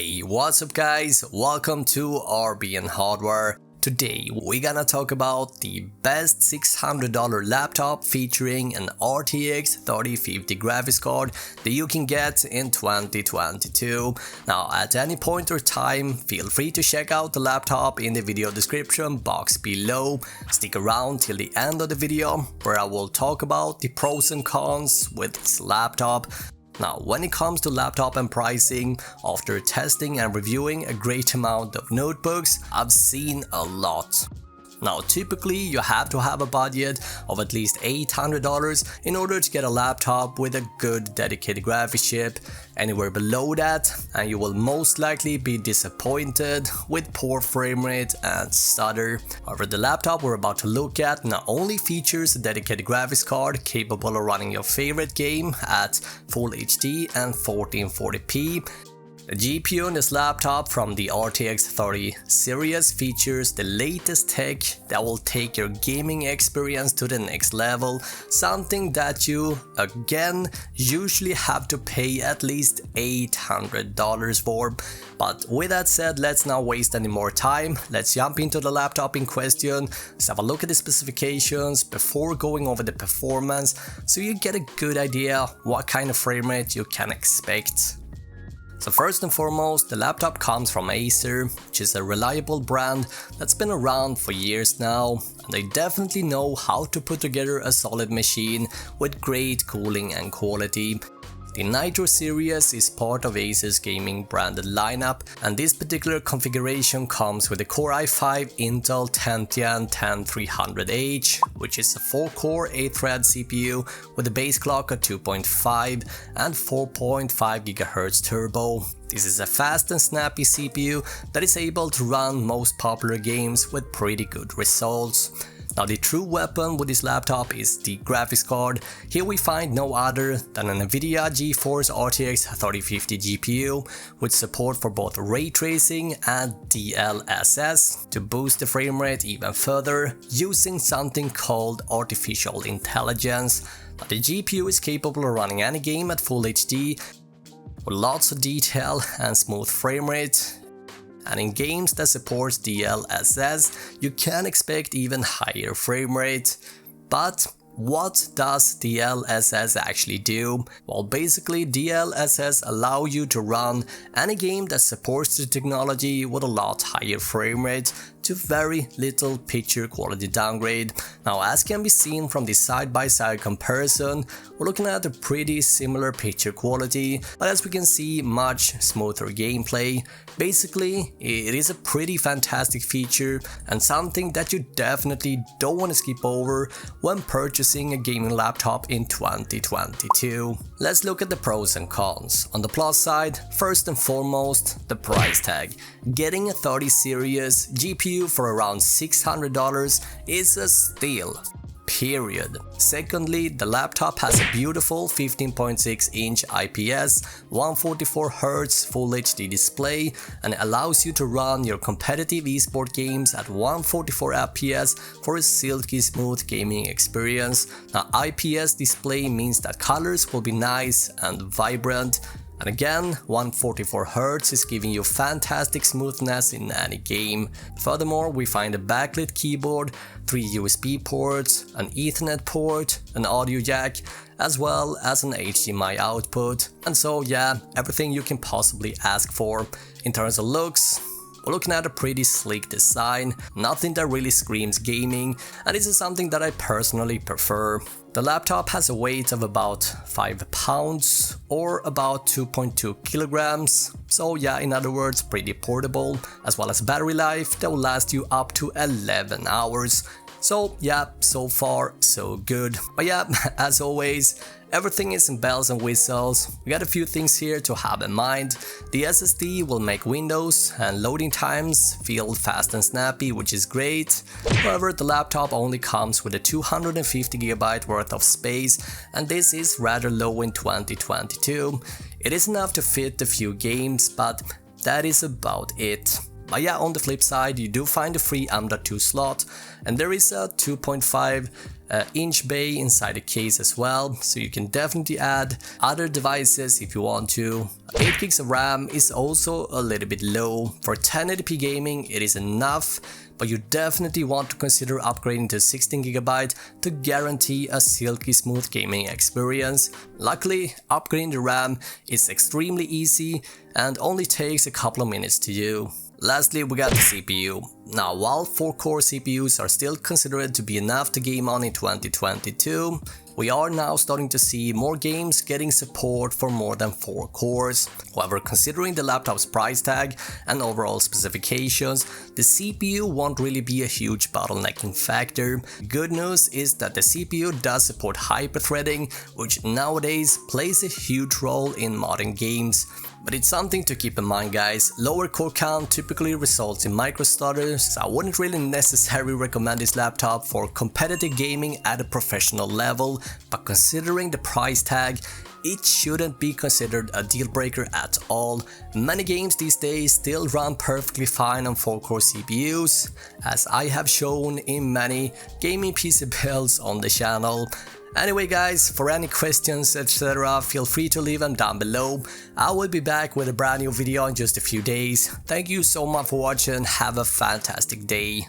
Hey, what's up guys? Welcome to RBN Hardware. Today we're gonna talk about the best $600 laptop featuring an RTX 3050 graphics card that you can get in 2022. Now at any point or time, feel free to check out the laptop in the video description box below. Stick around till the end of the video where I will talk about the pros and cons with this laptop. Now, when it comes to laptop and pricing, after testing and reviewing a great amount of notebooks, I've seen a lot. Now, typically you have to have a budget of at least $800 in order to get a laptop with a good dedicated graphics chip. Anywhere below that and you will most likely be disappointed with poor frame rate and stutter. However, the laptop we're about to look at not only features a dedicated graphics card capable of running your favorite game at Full HD and 1440p. The GPU on this laptop from the RTX 30 series features the latest tech that will take your gaming experience to the next level, something that you, again, usually have to pay at least $800 for. But with that said, let's not waste any more time. Let's jump into the laptop in question, let's have a look at the specifications before going over the performance so you get a good idea what kind of frame rate you can expect. So first and foremost, the laptop comes from Acer, which is a reliable brand that's been around for years now, and they definitely know how to put together a solid machine with great cooling and quality. The Nitro series is part of Acer's gaming branded lineup, and this particular configuration comes with a Core i5 Intel 10th Gen 10300H, which is a 4-core 8-thread CPU with a base clock of 2.5 and 4.5 GHz turbo. This is a fast and snappy CPU that is able to run most popular games with pretty good results. Now the true weapon with this laptop is the graphics card. Here we find no other than an NVIDIA GeForce RTX 3050 GPU with support for both ray tracing and DLSS to boost the frame rate even further using something called artificial intelligence. Now the GPU is capable of running any game at Full HD with lots of detail and smooth frame rate. And in games that supports DLSS, you can expect even higher frame rate. But what does DLSS actually do? Well, basically DLSS allow you to run any game that supports the technology with a lot higher frame rate to very little picture quality downgrade. Now, as can be seen from the side-by-side comparison, we're looking at a pretty similar picture quality, but as we can see, much smoother gameplay. Basically, it is a pretty fantastic feature and something that you definitely don't want to skip over when purchasing a gaming laptop in 2022. Let's look at the pros and cons. On the plus side, first and foremost, the price tag. Getting a 30 series GPU for around $600 is a steal. Period. Secondly, the laptop has a beautiful 15.6-inch IPS 144Hz Full HD display and allows you to run your competitive esport games at 144 FPS for a silky smooth gaming experience. Now, IPS display means that colors will be nice and vibrant. And again, 144Hz is giving you fantastic smoothness in any game. Furthermore, we find a backlit keyboard, 3 USB ports, an Ethernet port, an audio jack, as well as an HDMI output. And so yeah, everything you can possibly ask for. In terms of looks, we're looking at a pretty sleek design, nothing that really screams gaming, and this is something that I personally prefer. The laptop has a weight of about 5 pounds or about 2.2 kilograms, so yeah, in other words, pretty portable, as well as battery life that will last you up to 11 hours. So yeah, so far so good. But yeah, as always, everything is in bells and whistles. We got a few things here to have in mind. The SSD will make Windows and loading times feel fast and snappy, which is great. However, the laptop only comes with a 250GB worth of space, and this is rather low in 2022. It is enough to fit a few games, but that is about it. But yeah, on the flip side, you do find a free M.2 slot, and there is a 2.5 inch bay inside the case as well, so you can definitely add other devices if you want to. 8 gigs of RAM is also a little bit low. For 1080p gaming it is enough, but you definitely want to consider upgrading to 16GB to guarantee a silky smooth gaming experience. Luckily, upgrading the RAM is extremely easy and only takes a couple of minutes to do. Lastly, we got the CPU. Now, while 4-core CPUs are still considered to be enough to game on in 2022, we are now starting to see more games getting support for more than 4 cores. However, considering the laptop's price tag and overall specifications, the CPU won't really be a huge bottlenecking factor. Good news is that the CPU does support hyperthreading, which nowadays plays a huge role in modern games. But it's something to keep in mind, guys. Lower core count typically results in microstutters, so I wouldn't really necessarily recommend this laptop for competitive gaming at a professional level, but considering the price tag, it shouldn't be considered a deal breaker at all. Many games these days still run perfectly fine on 4-core CPUs, as I have shown in many gaming PC builds on the channel. Anyway guys, for any questions etc, feel free to leave them down below. I will be back with a brand new video in just a few days. Thank you so much for watching, have a fantastic day.